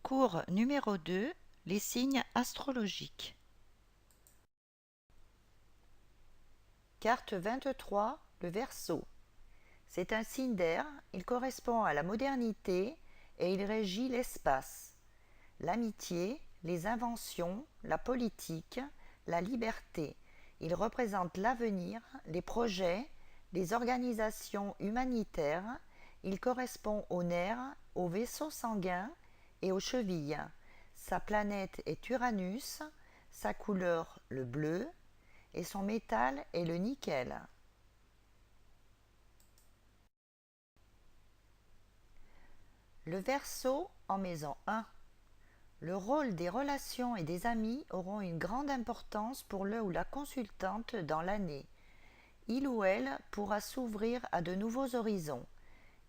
Cours numéro 2, les signes astrologiques. Carte 23, le Verseau. C'est un signe d'air, il correspond à la modernité et il régit l'espace, l'amitié, les inventions, la politique, la liberté. Il représente l'avenir, les projets, les organisations humanitaires. Il correspond aux nerfs, aux vaisseaux sanguins et aux chevilles. Sa planète est Uranus, sa couleur le bleu et son métal est le nickel. Le Verseau en maison 1. Le rôle des relations et des amis auront une grande importance pour le ou la consultante dans l'année. Il ou elle pourra s'ouvrir à de nouveaux horizons.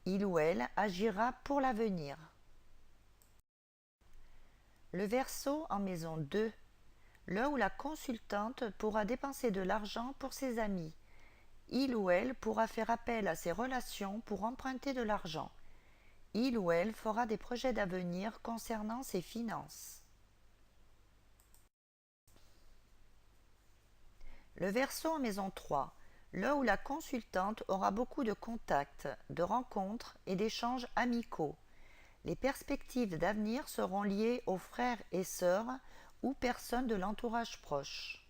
Il ou elle agira pour l'avenir. Le Verseau en maison 2. Le ou la consultante pourra dépenser de l'argent pour ses amis. Il ou elle pourra faire appel à ses relations pour emprunter de l'argent. Il ou elle fera des projets d'avenir concernant ses finances. Le Verseau en maison 3. Le ou la consultante aura beaucoup de contacts, de rencontres et d'échanges amicaux. Les perspectives d'avenir seront liées aux frères et sœurs ou personnes de l'entourage proche.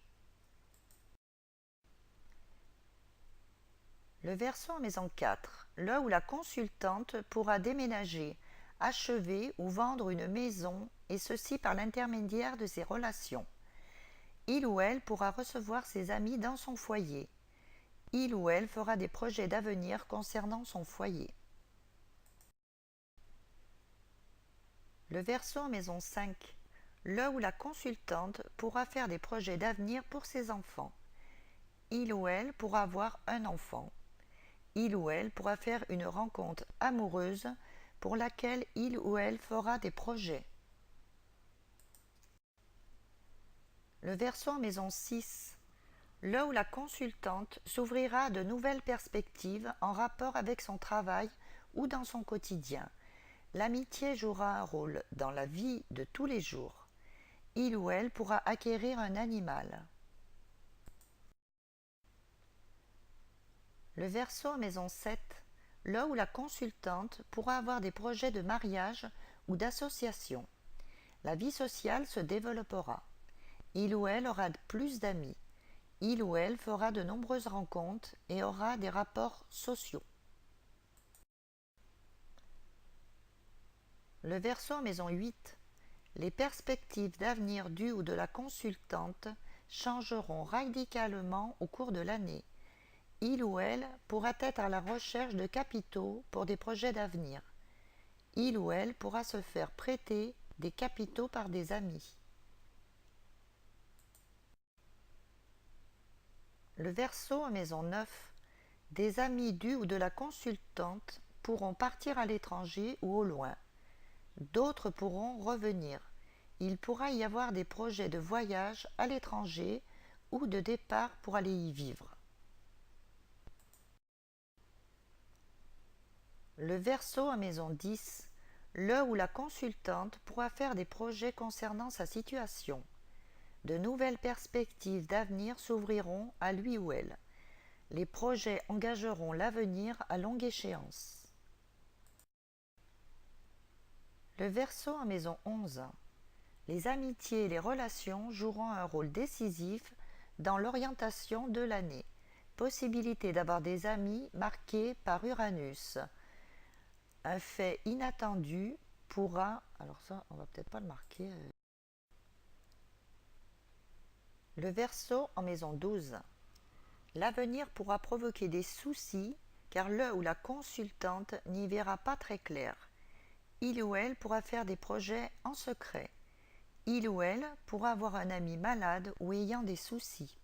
Le Verseau en maison 4. Le ou la consultante pourra déménager, achever ou vendre une maison, et ceci par l'intermédiaire de ses relations. Il ou elle pourra recevoir ses amis dans son foyer. Il ou elle fera des projets d'avenir concernant son foyer. Le Verseau en maison 5. Le ou la consultante pourra faire des projets d'avenir pour ses enfants. Il ou elle pourra avoir un enfant. Il ou elle pourra faire une rencontre amoureuse pour laquelle il ou elle fera des projets. Le Verseau en maison 6. Le ou la consultante s'ouvrira à de nouvelles perspectives en rapport avec son travail ou dans son quotidien. L'amitié jouera un rôle dans la vie de tous les jours. Il ou elle pourra acquérir un animal. Le Verseau en maison 7. Le ou la consultante pourra avoir des projets de mariage ou d'association. La vie sociale se développera. Il ou elle aura plus d'amis. Il ou elle fera de nombreuses rencontres et aura des rapports sociaux. Le Verseau en maison 8. Les perspectives d'avenir du ou de la consultante changeront radicalement au cours de l'année. Il ou elle pourra être à la recherche de capitaux pour des projets d'avenir. Il ou elle pourra se faire prêter des capitaux par des amis. Le Verseau en maison 9. Des amis du ou de la consultante pourront partir à l'étranger ou au loin. D'autres pourront revenir. Il pourra y avoir des projets de voyage à l'étranger ou de départ pour aller y vivre. Le Verseau en maison 10. Le ou la consultante pourra faire des projets concernant sa situation. De nouvelles perspectives d'avenir s'ouvriront à lui ou elle. Les projets engageront l'avenir à longue échéance. Le Verseau en maison 11. Les amitiés et les relations joueront un rôle décisif dans l'orientation de l'année. Possibilité d'avoir des amis marqués par Uranus. Un fait inattendu pourra... Alors ça, on va peut-être pas le marquer. Le Verseau en maison 12. L'avenir pourra provoquer des soucis car le ou la consultante n'y verra pas très clair. Il ou elle pourra faire des projets en secret. Il ou elle pourra avoir un ami malade ou ayant des soucis.